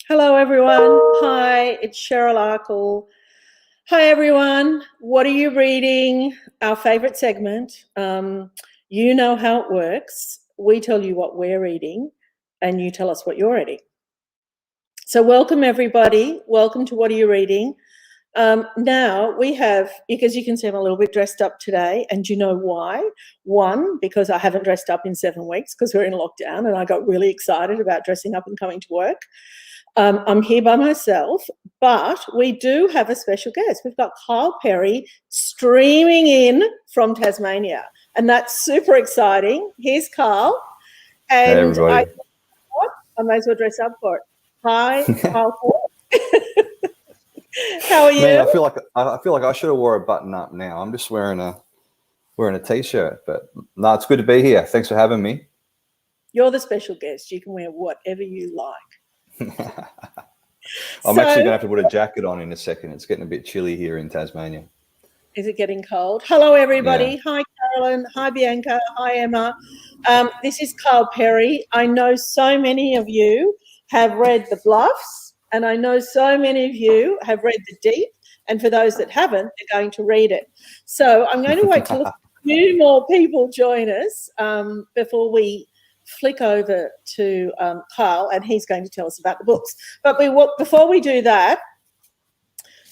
Hello, everyone. Hi, it's Cheryl Arkle. Hi, everyone. What are you reading? Our favorite segment. You know how it works. We tell you what we're reading, and you tell us what you're reading. So welcome, everybody. Welcome to What Are You Reading? Now we have, because you can see I'm a little bit dressed up today, and you know why? One, because I haven't dressed up in 7 weeks because we're in lockdown, and I got really excited about dressing up and coming to work. I'm here by myself, but we do have a special guest. We've got Kyle Perry streaming in from Tasmania, and that's super exciting. Here's Kyle, and Hey, I may as well dress up for it. Hi, Kyle. How are you? Man, I feel like I should have wore a button up now. I'm just wearing a t-shirt, but no, it's good to be here. Thanks for having me. You're the special guest. You can wear whatever you like. I'm actually gonna have to put a jacket on in a second. It's getting a bit chilly here in Tasmania. Is it getting cold? Hello, everybody. Yeah. Hi, Carolyn. Hi, Bianca. Hi, Emma. This is Kyle Perry. I know so many of you have read The Bluffs, and I know so many of you have read The Deep, and for those that haven't, they're going to read it. So I'm going to wait till a few more people join us before we flick over to Kyle, and he's going to tell us about the books. But before we do that,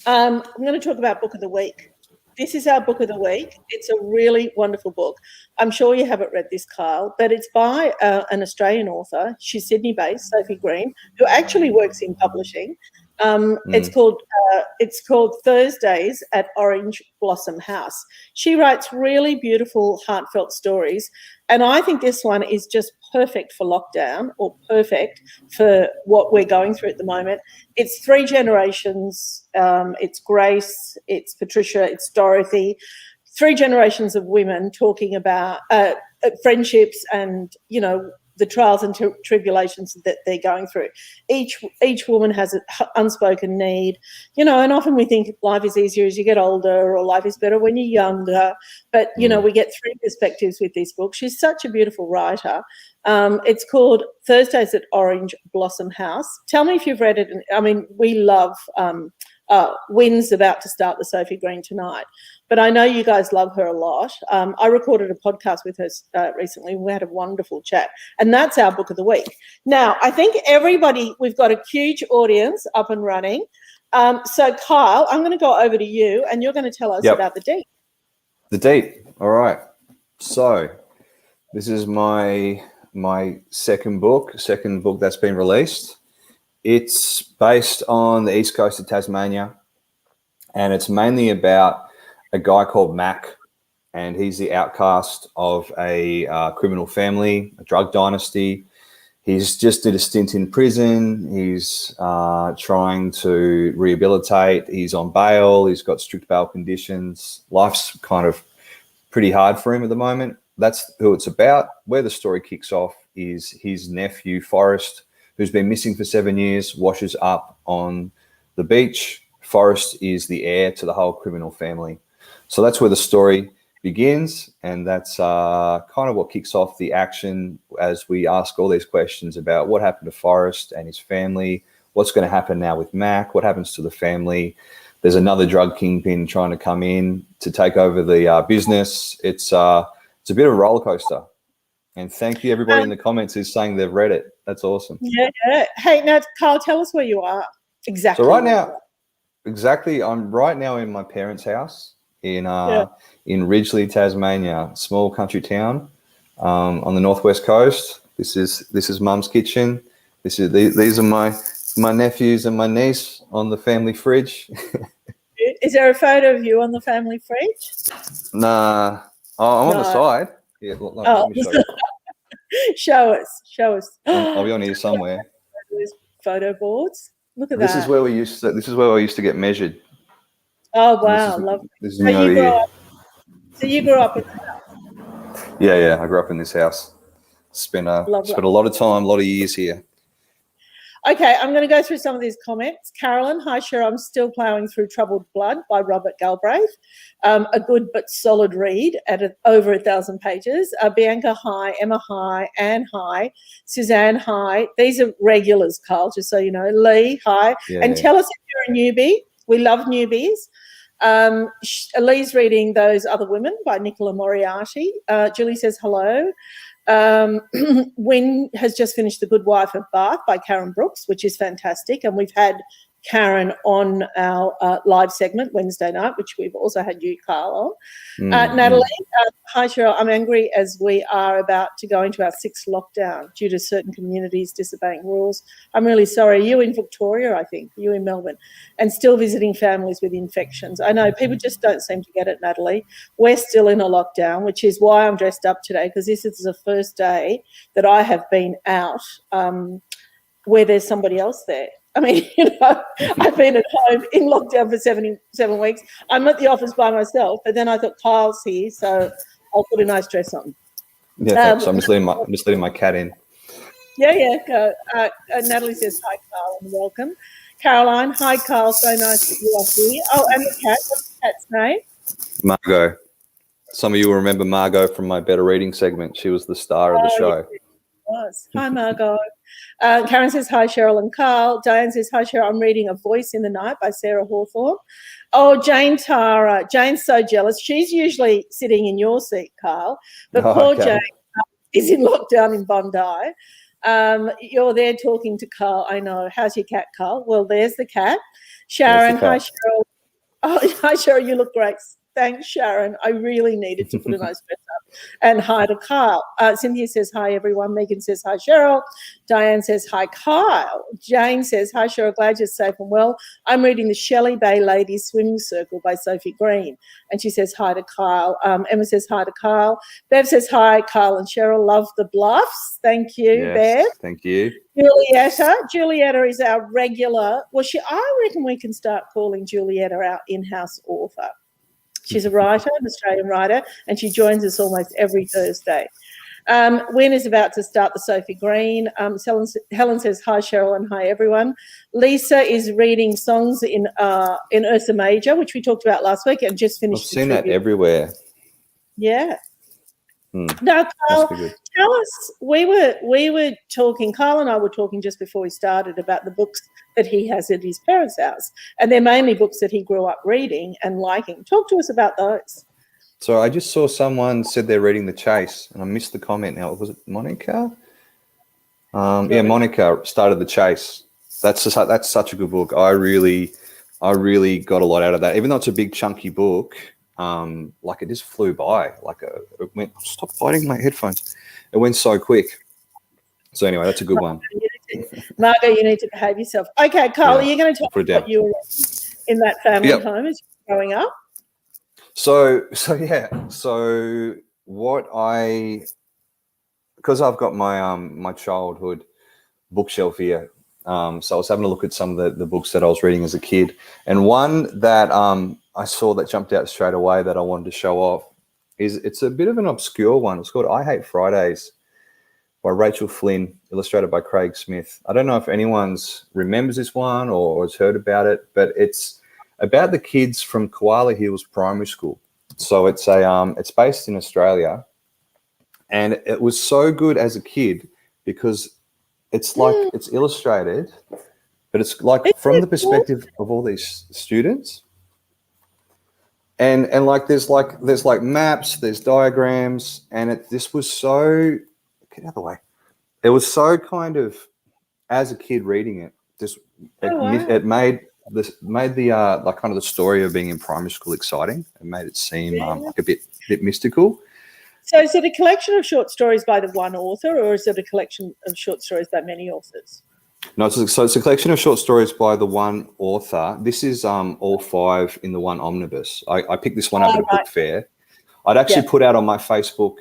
I'm going to talk about Book of the Week. This is our book of the week. It's a really wonderful book. I'm sure you haven't read this, Kyle, but it's by an Australian author. She's Sydney-based, Sophie Green, who actually works in publishing. It's called Thursdays at Orange Blossom House. She writes really beautiful, heartfelt stories, and I think this one is just perfect for lockdown, or perfect for what we're going through at the moment. It's 3 generations. It's Grace, it's Patricia, it's Dorothy. 3 generations of women talking about friendships and, you know, the trials and tribulations that they're going through. Each woman has an unspoken need, you know, and often we think life is easier as you get older, or life is better when you're younger. But, you know, we get 3 perspectives with this book. She's such a beautiful writer. It's called Thursdays at Orange Blossom House. Tell me if you've read it. I mean, we love Wynn's about to start the Sophie Green tonight, but I know you guys love her a lot. I recorded a podcast with her recently. We had a wonderful chat, and that's our book of the week. Now, I think we've got a huge audience up and running. So Kyle, I'm going to go over to you, and you're going to tell us about The Deep. The Deep. All right. So this is my second book that's been released. It's based on the east coast of Tasmania, and it's mainly about a guy called Mac, and he's the outcast of a criminal family, a drug dynasty. He's just did a stint in prison. He's trying to rehabilitate. He's on bail. He's got strict bail conditions. Life's kind of pretty hard for him at the moment. That's who it's about. Where the story kicks off is his nephew, Forrest, who's been missing for 7 years, washes up on the beach. Forrest is the heir to the whole criminal family. So that's where the story begins, and that's kind of what kicks off the action as we ask all these questions about what happened to Forrest and his family, what's going to happen now with Mac, what happens to the family. There's another drug kingpin trying to come in to take over the business. It's a bit of a roller coaster. And thank you, everybody in the comments who's saying they've read it. That's awesome. Yeah. Hey, now, Kyle, tell us where you are exactly. So right now, I'm right now in my parents' house in Ridgely, Tasmania, small country town on the northwest coast. This is Mum's kitchen. These are my nephews and my niece on the family fridge. Is there a photo of you on the family fridge? Nah, I'm on the side. Yeah, let me show you. Show us. I'll be on here somewhere. Photo boards. Look at this that. This is where I used to get measured. Oh wow, lovely. This is me over here. So you grew up in the house? Yeah. I grew up in this house. Spent a lot of time, a lot of years here. Okay, I'm going to go through some of these comments. Carolyn, hi, Cheryl. I'm still ploughing through Troubled Blood by Robert Galbraith. A good but solid read at over 1,000 pages. Bianca, hi. Emma, hi. Anne, hi. Suzanne, hi. These are regulars, Carl, just so you know. Lee, hi. Yeah. Tell us if you're a newbie. We love newbies. Lee's reading Those Other Women by Nicola Moriarty. Julie says hello. Wynne has just finished The Good Wife of Bath by Karen Brooks, which is fantastic. And we've had Karen on our live segment Wednesday night, which we've also had you, Carl, on. Natalie, hi, Cheryl. I'm angry as we are about to go into our 6th lockdown due to certain communities disobeying rules. I'm really sorry. You in Victoria, I think, you in Melbourne, and still visiting families with infections. I know people just don't seem to get it, Natalie. We're still in a lockdown, which is why I'm dressed up today, because this is the first day that I have been out where there's somebody else there. I mean, I've been at home in lockdown for 77 weeks. I'm at the office by myself, but then I thought Kyle's here, so I'll put a nice dress on. Yeah, thanks. I'm just letting my cat in. Yeah, go. Natalie says hi, Carl, and welcome. Caroline, hi, Carl. So nice that you are here. Oh, and the cat. What's the cat's name? Margot. Some of you will remember Margot from my Better Reading segment. She was the star of the show. Yes, was. Hi, Margot. Karen says, hi, Cheryl and Carl. Diane says, hi, Cheryl. I'm reading A Voice in the Night by Sarah Hawthorne. Oh, Jane Tara. Jane's so jealous. She's usually sitting in your seat, Carl. But poor Jane is in lockdown in Bondi. You're there talking to Carl. I know. How's your cat, Carl? Well, there's the cat. Sharon, hi, Cheryl. Oh, hi, Cheryl. You look great. Thanks, Sharon. I really needed to put a nice dress up. And hi to Kyle. Cynthia says, hi, everyone. Megan says, hi, Cheryl. Diane says, hi, Kyle. Jane says, hi, Cheryl. Glad you're safe and well. I'm reading The Shelley Bay Ladies Swimming Circle by Sophie Green. And she says, hi to Kyle. Emma says, hi to Kyle. Bev says, hi, Kyle and Cheryl. Love the bluffs. Thank you, Bev. Thank you. Julietta is our regular. Well, I reckon we can start calling Julietta our in-house author. She's a writer, an Australian writer, and she joins us almost every Thursday. Wynne is about to start the Sophie Green. Helen says, hi, Cheryl, and hi, everyone. Lisa is reading songs in Ursa Major, which we talked about last week, and just finished. I've seen that everywhere. Yeah. Now, Carl, tell us, we were talking, Carl and I were talking just before we started about the books that he has at his parents' house, and they're mainly books that he grew up reading and liking. Talk to us about those. So I just saw someone said they're reading The Chase, and I missed the comment now. Was it Monica? Yeah, Monica started The Chase. That's such a good book. I really got a lot out of that. Even though it's a big chunky book, like it just flew by. Like it went. Stop biting my headphones. It went so quick. So anyway, that's a good one. Margot, you need to behave yourself. Okay, Carl, are you going to talk about what you were in that family home as you were growing up? So because I've got my my childhood bookshelf here. So I was having a look at some of the books that I was reading as a kid, and one that I saw that jumped out straight away that I wanted to show off it's a bit of an obscure one. It's called I Hate Fridays by Rachel Flynn, illustrated by Craig Smith. I don't know if anyone's remembers this one or has heard about it, but it's about the kids from Koala Hills Primary School. So it's it's based in Australia, and it was so good as a kid because it's like it's illustrated, but it's like from the perspective of all these students. And like there's maps, there's diagrams, and this was so get out of the way. It was so kind of as a kid reading it, it made the like kind of the story of being in primary school exciting. It made it seem like a bit mystical. So is it a collection of short stories by the one author, or is it a collection of short stories by many authors? No, so it's a collection of short stories by the one author. This is all 5 in the one omnibus. I picked this one up at a book fair. I'd actually put out on my Facebook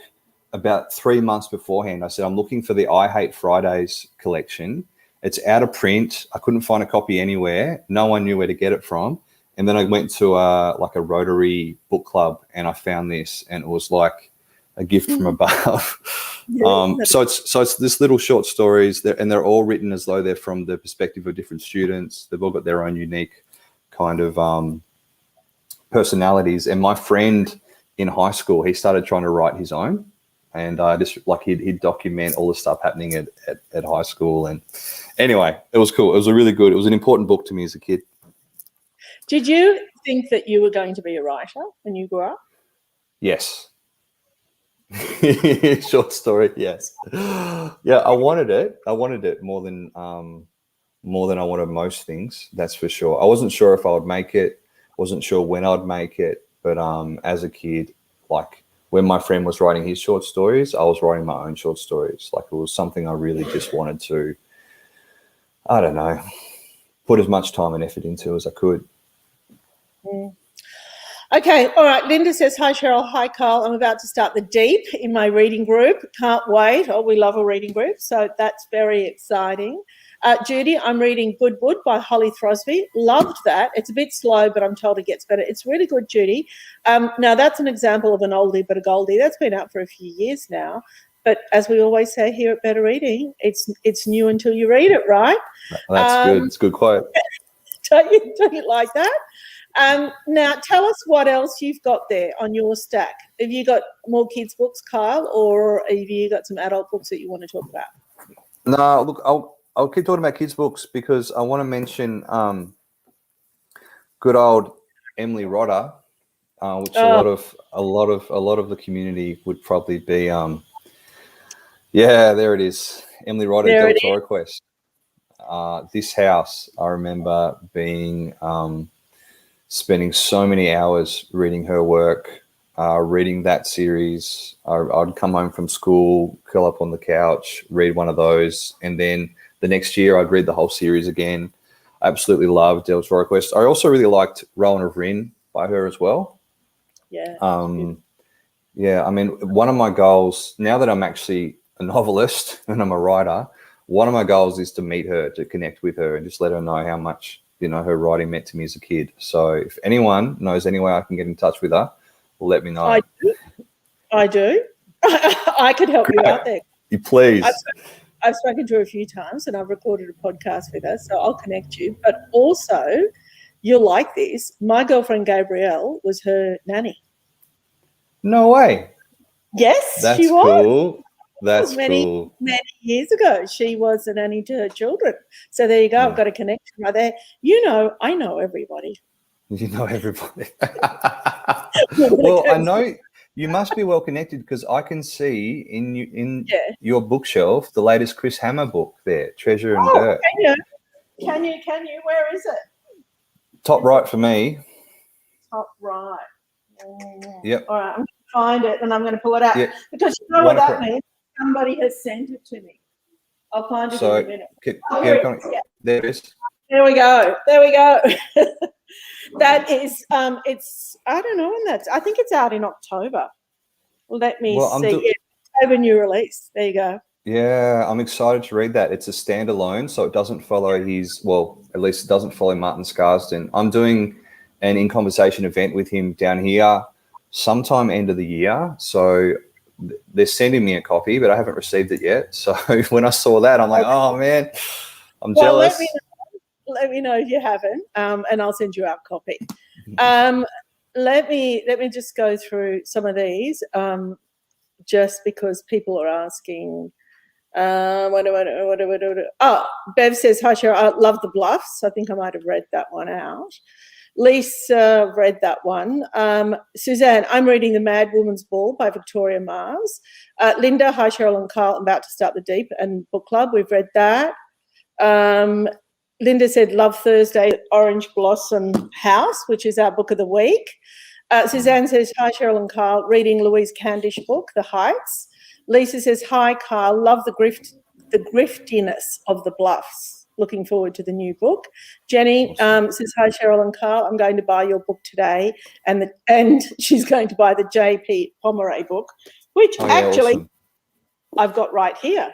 about 3 months beforehand. I said, I'm looking for the I Hate Fridays collection. It's out of print. I couldn't find a copy anywhere. No one knew where to get it from. And then I went to like a Rotary book club and I found this, and it was like a gift from above. Yeah. So it's this little short stories, and they're all written as though they're from the perspective of different students. They've all got their own unique kind of personalities. And my friend in high school, he started trying to write his own, and just like he'd document all the stuff happening at high school. And anyway, it was cool. It was it was an important book to me as a kid. Did you think that you were going to be a writer when you grew up? Yes. Short story, yes. Yeah, I wanted it. I wanted it more than I wanted most things, that's for sure. I wasn't sure if I would make it, wasn't sure when I'd make it, but as a kid, like when my friend was writing his short stories, I was writing my own short stories. Like it was something I really just wanted to, I don't know, put as much time and effort into as I could. Mm. Okay, all right. Linda says, hi, Cheryl. Hi, Carl. I'm about to start the deep in my reading group. Can't wait. Oh, we love a reading group, so that's very exciting. Judy, I'm reading Good Wood by Holly Throsby. Loved that. It's a bit slow, but I'm told it gets better. It's really good, Judy. Now, that's an example of an oldie but a goldie. That's been out for a few years now. But as we always say here at Better Reading, it's new until you read it, right? That's good. It's a good quote. Don't you like that? Now, tell us what else you've got there on your stack. Have you got more kids' books, Kyle, or have you got some adult books that you want to talk about? No, look, I'll keep talking about kids' books because I want to mention good old Emily Rodda, which a lot of the community would probably be. Yeah, there it is, Emily Rodda, Delta Quest. This house, I remember being. Spending so many hours reading her work, reading that series. I'd come home from school, curl up on the couch, read one of those, and then the next year I'd read the whole series again. I absolutely loved Delta Quest. I also really liked Rowan of Rin by her as well. Yeah. Yeah, I mean, one of my goals, now that I'm actually a novelist and I'm a writer, one of my goals is to meet her, to connect with her and just let her know how much her writing meant to me as a kid. So if anyone knows any way I can get in touch with her, let me know. I do. I could help you out there. You please. I've spoken to her a few times and I've recorded a podcast with her, so I'll connect you. But also, you'll like this. My girlfriend Gabrielle was her nanny. No way. Yes, that's she was. Cool. That's cool. Many years ago, she was a nanny to her children. So there you go. Yeah. I've got a connection right there. I know everybody. You know everybody. Well, I know you must be well connected because I can see in your bookshelf the latest Chris Hammer book there, Treasure and Dirt. Can you? Where is it? Top right for me. Top right. Yep. All right, I'm going to find it and I'm going to pull it out because you know what that means. Somebody has sent it to me. I'll find it in a minute. There it is. There we go. That is, it's, I don't know when I think it's out in October. Let me see. October new release. There you go. Yeah, I'm excited to read that. It's a standalone, so it doesn't follow at least it doesn't follow Martin Scarsden. I'm doing an In Conversation event with him down here sometime end of the year. So they're sending me a copy, but I haven't received it yet. So when I saw that, I'm like, oh man, I'm jealous. Let me know if you haven't, and I'll send you out a copy. Let me just go through some of these, just because people are asking. Oh, Bev says, hi, Cheryl, I love the Bluffs. I think I might have read that one out. Lisa read that one. Suzanne, I'm reading The Mad Woman's Ball by Victoria Mars. Linda, hi, Cheryl and Carl. I'm about to start the Deep and Book Club. We've read that. Linda said, love Thursday, Orange Blossom House, which is our book of the week. Suzanne says, hi, Cheryl and Carl. Reading Louise Candish book, The Heights. Lisa says, hi, Carl. Love the griftiness of the Bluffs. Looking forward to the new book. Jenny says, hi, Cheryl and Carl. I'm going to buy your book today. And she's going to buy the J.P. Pomeroy book, which awesome. I've got right here.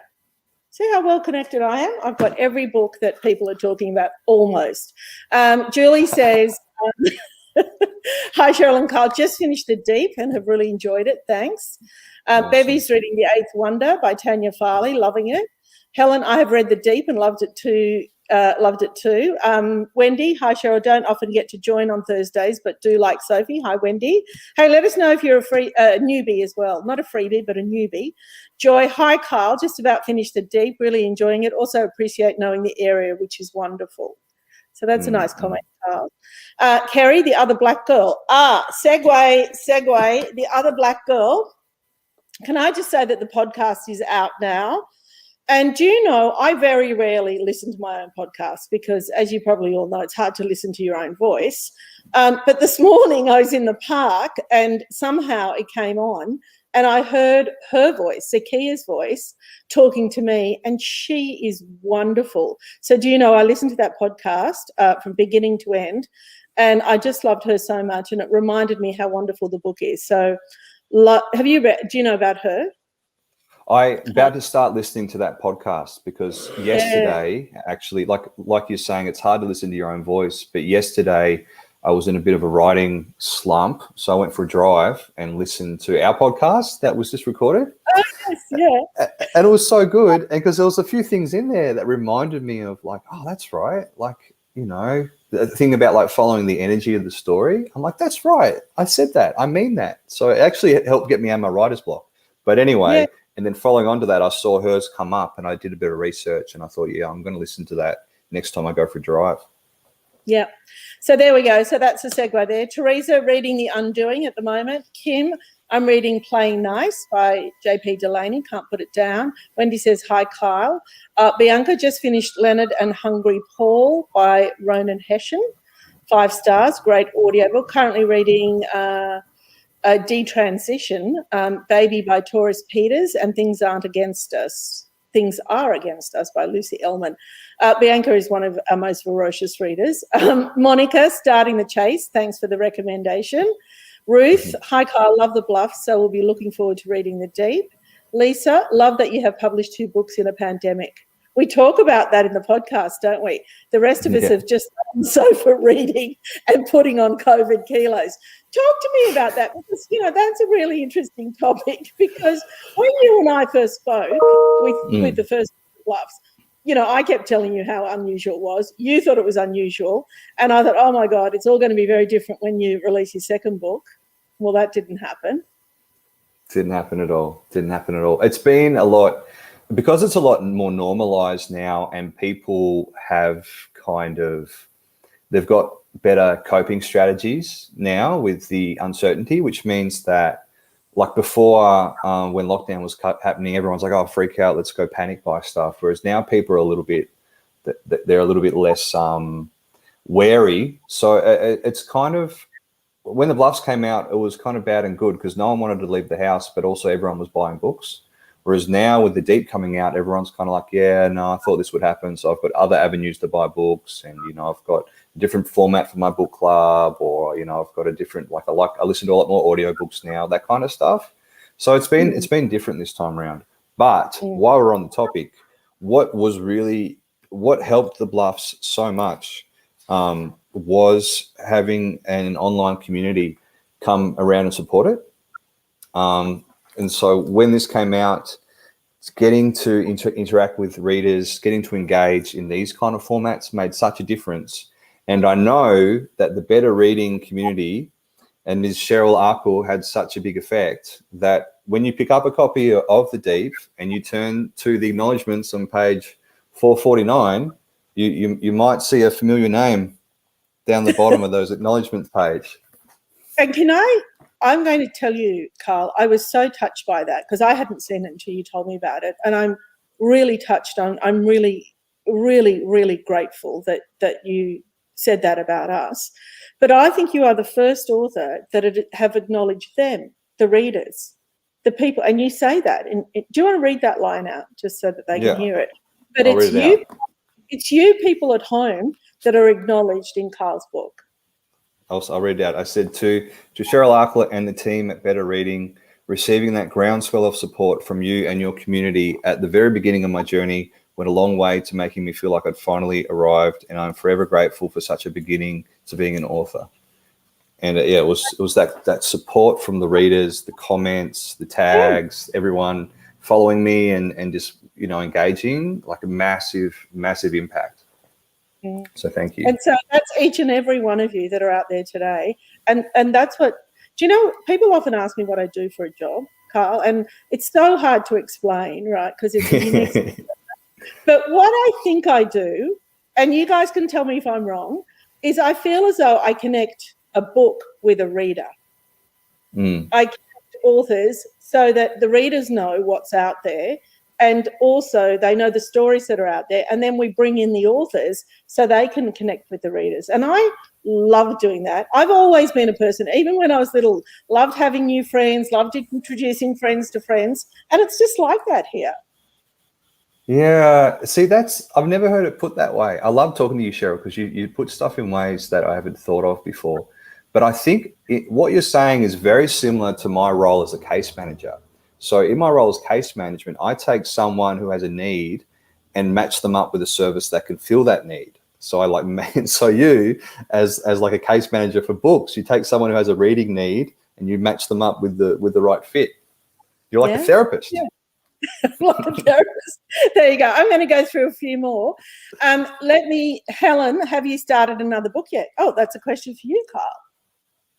See how well connected I am? I've got every book that people are talking about almost. Julie says, Hi, Cheryl and Carl. Just finished The Deep and have really enjoyed it. Thanks. Awesome. Bevy's reading The Eighth Wonder by Tanya Farley, loving it. Helen, I have read The Deep and loved it too. Wendy, hi, Cheryl. Don't often get to join on Thursdays, but do like Sophie. Hi, Wendy. Hey, let us know if you're a newbie as well. Not a freebie, but a newbie. Joy, hi, Carl. Just about finished The Deep. Really enjoying it. Also appreciate knowing the area, which is wonderful. So that's a nice comment, Carl. Kerry, the other black girl. Segue, the other black girl. Can I just say that the podcast is out now? And do you know, I very rarely listen to my own podcast because, as you probably all know, it's hard to listen to your own voice. But this morning I was in the park and somehow it came on and I heard her voice, Zakia's voice, talking to me, and she is wonderful. So do you know, I listened to that podcast from beginning to end, and I just loved her so much, and it reminded me how wonderful the book is. So have you read, do you know about her? I'm about to start listening to that podcast because yesterday, actually, like you're saying, it's hard to listen to your own voice. But yesterday, I was in a bit of a writing slump, so I went for a drive and listened to our podcast that was just recorded. Oh, yes, yeah. And it was so good, and because there was a few things in there that reminded me of, like, oh, that's right, like, you know, the thing about like following the energy of the story. I'm like, that's right, I said that, I mean that. So it actually helped get me out of my writer's block. But anyway. Yeah. And then following on to that, I saw hers come up and I did a bit of research and I thought, yeah, I'm going to listen to that next time I go for a drive. Yeah. So there we go. So that's a segue there. Teresa, reading The Undoing at the moment. Kim, I'm reading Playing Nice by J.P. Delaney. Can't put it down. Wendy says, hi, Kyle. Bianca just finished Leonard and Hungry Paul by Ronan Hession. 5 stars. Great audiobook. Currently reading... Detransition, Baby by Taurus Peters, and Things Are Against Us by Lucy Ellman. Bianca is one of our most ferocious readers. Monica, Starting the Chase, thanks for the recommendation. Ruth, hi Kyle, love the Bluff, so we'll be looking forward to reading The Deep. Lisa, love that you have published 2 books in a pandemic. We talk about that in the podcast, don't we? The rest of us have just done so for reading and putting on COVID kilos. Talk to me about that because, you know, that's a really interesting topic because when you and I first spoke with the first Bluffs, you know, I kept telling you how unusual it was. You thought it was unusual. And I thought, oh, my God, it's all going to be very different when you release your second book. Well, that didn't happen. Didn't happen at all. It's been a lot... Because it's a lot more normalized now and people have they've got better coping strategies now with the uncertainty, which means that, like before, when lockdown was happening, everyone's like, oh, freak out, let's go panic buy stuff. Whereas now people are they're a little bit less wary. So it's kind of, when the Bluffs came out, it was kind of bad and good because no one wanted to leave the house, but also everyone was buying books. Whereas now with The Deep coming out, everyone's kind of like, yeah, no, I thought this would happen. So I've got other avenues to buy books and, you know, I've got a different format for my book club or, you know, I've got a different, I listen to a lot more audiobooks now, that kind of stuff. So it's been different this time around. But while we're on the topic, what helped the Bluffs so much was having an online community come around and support it. And so when this came out, getting to interact with readers, getting to engage in these kind of formats made such a difference. And I know that the Better Reading community and Ms. Cheryl Arkle had such a big effect that when you pick up a copy of The Deep and you turn to the acknowledgements on page 449, you might see a familiar name down the bottom of those acknowledgements page. And I'm going to tell you, Carl, I was so touched by that because I hadn't seen it until you told me about it. And I'm really touched on, I'm really, really, really grateful that you said that about us. But I think you are the first author that have acknowledged them, the readers, the people. And you say that. Do you want to read that line out just so that they can hear it? But it's you people at home that are acknowledged in Carl's book. I'll read it out. I said to Cheryl Arkle and the team at Better Reading, receiving that groundswell of support from you and your community at the very beginning of my journey went a long way to making me feel like I'd finally arrived, and I'm forever grateful for such a beginning to being an author. And it was that support from the readers, the comments, the tags, everyone following me and just, you know, engaging, like a massive impact. Yeah. So thank you. And so that's each and every one of you that are out there today. And that's what, do you know, people often ask me what I do for a job, Carl, and it's so hard to explain, right? Because it's a unique. But what I think I do, and you guys can tell me if I'm wrong, is I feel as though I connect a book with a reader. I connect authors so that the readers know what's out there, and also they know the stories that are out there, and then we bring in the authors so they can connect with the readers. And I love doing that. I've always been a person, even when I was little, loved having new friends, loved introducing friends to friends, and it's just like that here. Yeah, see, I've never heard it put that way. I love talking to you, Cheryl, because you put stuff in ways that I haven't thought of before. But I think what you're saying is very similar to my role as a case manager. So in my role as case management, I take someone who has a need and match them up with a service that can fill that need. So so you, as like a case manager for books, you take someone who has a reading need and you match them up with the right fit. You're like a therapist. Yeah. Like a therapist. There you go. I'm going to go through a few more. Helen, have you started another book yet? Oh, that's a question for you, Carl.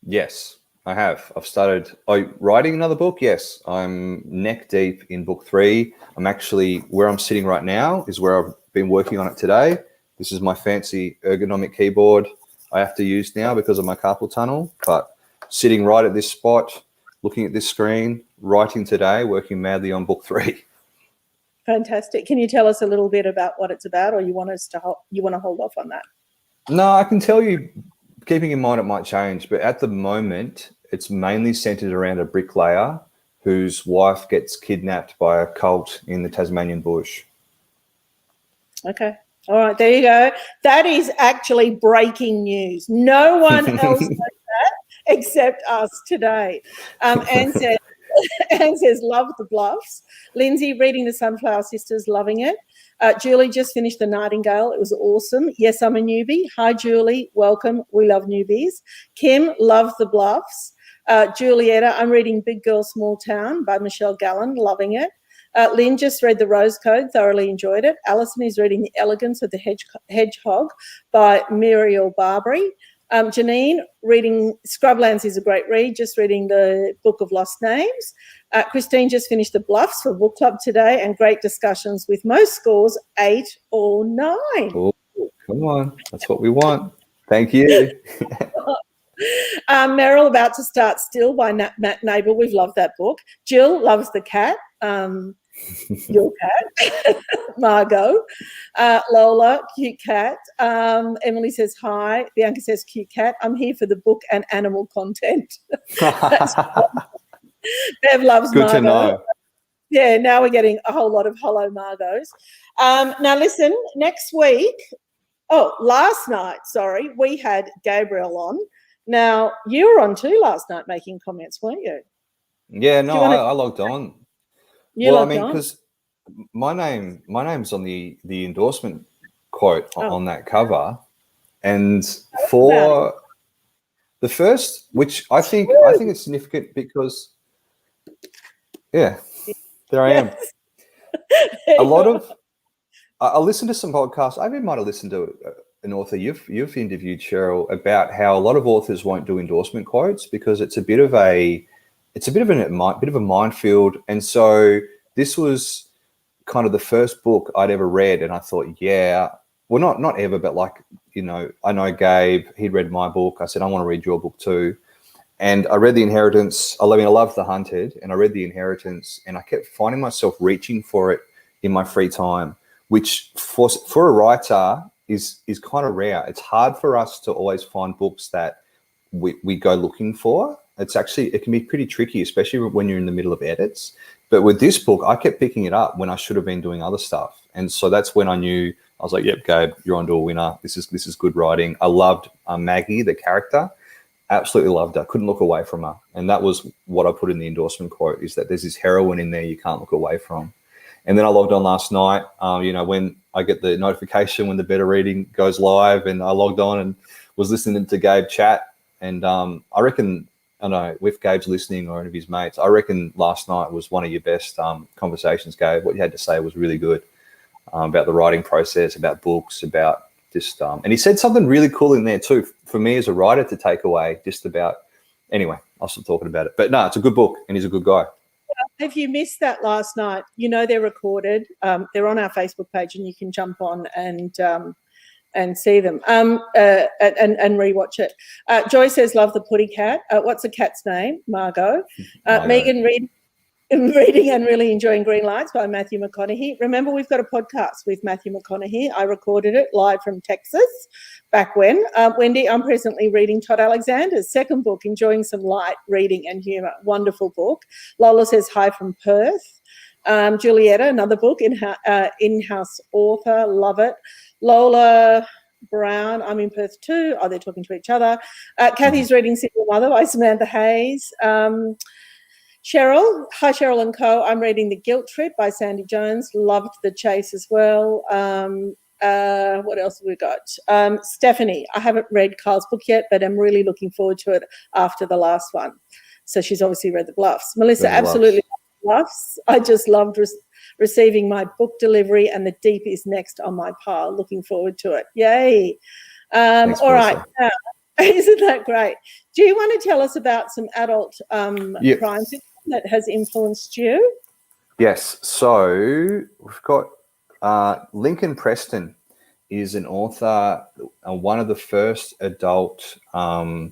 Yes, I have. I've started writing another book. Yes, I'm neck deep in book 3. I'm actually, where I'm sitting right now is where I've been working on it today. This is my fancy ergonomic keyboard I have to use now because of my carpal tunnel, but sitting right at this spot, looking at this screen, writing today, working madly on book 3. Fantastic. Can you tell us a little bit about what it's about, or you want to hold off on that? No, I can tell you, keeping in mind it might change, but at the moment, it's mainly centered around a bricklayer whose wife gets kidnapped by a cult in the Tasmanian bush. Okay. All right, there you go. That is actually breaking news. No one else knows that except us today. Anne says, love the Bluffs. Lindsay, reading the Sunflower Sisters, loving it. Julie just finished The Nightingale. It was awesome. Yes, I'm a newbie. Hi, Julie. Welcome. We love newbies. Kim, love the Bluffs. Julietta, I'm reading Big Girl, Small Town by Michelle Gallen, loving it. Lynn just read The Rose Code, thoroughly enjoyed it. Alison is reading The Elegance of the Hedgehog by Muriel Barbary. Janine, reading Scrublands is a great read, just reading the Book of Lost Names. Christine just finished The Bluffs for book club today, and great discussions with most scores 8 or 9. Oh, come on. That's what we want. Thank you. Meryl, about to start Still by Matt Neighbour. We've loved that book. Jill loves the cat. Your cat. Margot. Lola, cute cat. Emily says hi. Bianca says cute cat. I'm here for the book and animal content. Bev loves Good Margot. to know. Yeah, now we're getting a whole lot of hello Margos. Now listen, last night, we had Gabriel on. Now, you were on too last night making comments, weren't you? Yeah, no, I logged on. Because my name's on the endorsement quote on that cover, and for the first, which I think it's significant because, there I am. I listened to some podcasts. I even might have listened to an author you've interviewed, Cheryl, about how a lot of authors won't do endorsement quotes because it's a bit of a minefield. And so this was kind of the first book I'd ever read, and I thought, not ever, but like, you know, I know Gabe, he'd read my book. I said, I want to read your book too. And I read The Inheritance. I love The Hunted, and I read The Inheritance, and I kept finding myself reaching for it in my free time, which for a writer is kind of rare. It's hard for us to always find books that we go looking for. It can be pretty tricky, especially when you're in the middle of edits. But with this book, I kept picking it up when I should have been doing other stuff. And so that's when I knew, I was like, yep, Gabe, you're onto a winner. This is good writing. I loved Maggie, the character. Absolutely loved her. Couldn't look away from her. And that was what I put in the endorsement quote, is that there's this heroine in there you can't look away from. And then I logged on last night, when I get the notification when the Better Reading goes live, and I logged on and was listening to Gabe chat. And I reckon, I know, with Gabe's listening or any of his mates, I reckon last night was one of your best conversations, Gabe. What you had to say was really good about the writing process, about books, about just, and he said something really cool in there too, for me as a writer to take away, just about, anyway, I'll stop talking about it. But no, it's a good book and he's a good guy. If you missed that last night, you know they're recorded. They're on our Facebook page and you can jump on and see them and rewatch it. Joy says, love the Putty Cat. What's the cat's name? Margot. Megan, reading and really enjoying Green Lights by Matthew McConaughey. Remember, we've got a podcast with Matthew McConaughey. I recorded it live from Texas back when. Wendy, I'm presently reading Todd Alexander's second book, enjoying some light reading and humour. Wonderful book. Lola says, hi from Perth. Julietta, another book, in-house author, love it. Lola Brown, I'm in Perth too. Oh, they're talking to each other. Kathy's reading Single Mother by Samantha Hayes. Cheryl, hi Cheryl and Co. I'm reading The Guilt Trip by Sandy Jones. Loved The Chase as well. What else have we got? Stephanie, I haven't read Carl's book yet, but I'm really looking forward to it after the last one. So she's obviously read The Bluffs. Melissa, absolutely loved The Bluffs. I just loved receiving my book delivery, and The Deep is next on my pile. Looking forward to it. Yay. Thanks, all right. Now, isn't that great? Do you want to tell us about some adult crime fiction that has influenced you? Yes. So we've got Lincoln Preston is an author, one of the first adult crime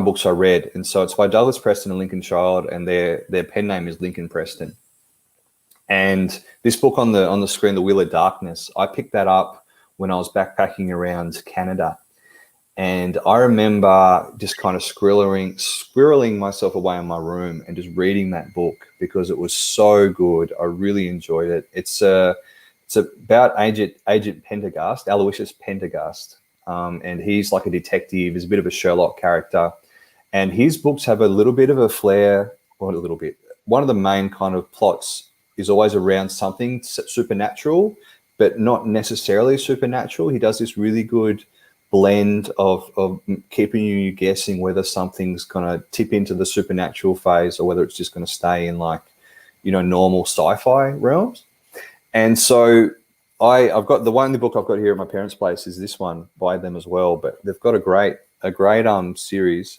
books I read. And so it's by Douglas Preston and Lincoln Child, and their pen name is Lincoln Preston. And this book on the screen, The Wheel of Darkness, I picked that up when I was backpacking around Canada. And I remember just kind of squirreling myself away in my room and just reading that book because it was so good. I really enjoyed it. It's about Agent Pendergast, Aloysius Pendergast, and he's like a detective. He's a bit of a Sherlock character, and his books have a little bit of a flair, or a little bit. One of the main kind of plots is always around something supernatural, but not necessarily supernatural. He does this really good blend of keeping you guessing whether something's going to tip into the supernatural phase or whether it's just going to stay in, like, you know, normal sci-fi realms. And so I've got the only book I've got here at my parents' place is this one by them as well, but they've got a great series,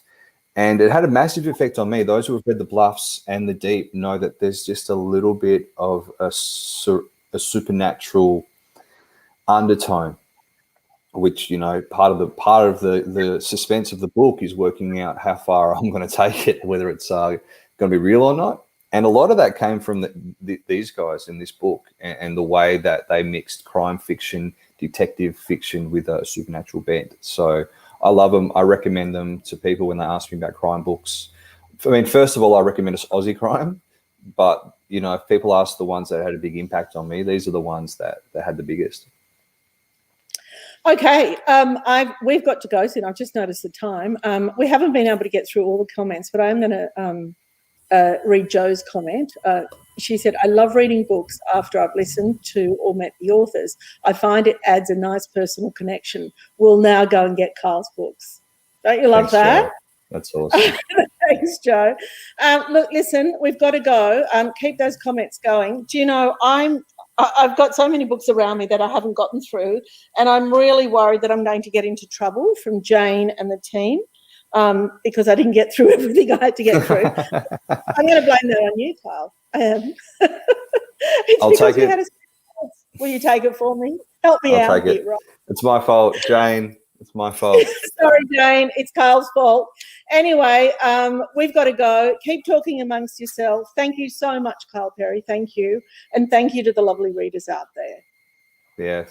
and it had a massive effect on me. Those who have read The Bluffs and The Deep know that there's just a little bit of a supernatural undertone, which, you know, part of the suspense of the book is working out how far I'm going to take it, whether it's going to be real or not. And a lot of that came from these guys in this book, and the way that they mixed crime fiction, detective fiction with a supernatural bent. So I love them. I recommend them to people when they ask me about crime books. I mean, first of all, I recommend Aussie crime, but, you know, if people ask the ones that had a big impact on me, these are the ones that had the biggest. Okay, we've got to go soon. I've just noticed the time. We haven't been able to get through all the comments, but I'm going to read Joe's comment. She said, I love reading books after I've listened to or met the authors. I find it adds a nice personal connection. We'll now go and get Carl's books. Don't you love that? Joe. That's awesome. Thanks, Joe. Look, listen, we've got to go. Keep those comments going. Do you know, I've got so many books around me that I haven't gotten through, and I'm really worried that I'm going to get into trouble from Jane and the team because I didn't get through everything I had to get through. I'm going to blame that on you, Carl. I'll take it. Will you take it for me? Help me out here, right? It's my fault, Jane. It's my fault. Sorry, Jane. It's Carl's fault. Anyway, we've got to go. Keep talking amongst yourselves. Thank you so much, Carl Perry. Thank you. And thank you to the lovely readers out there. Yeah.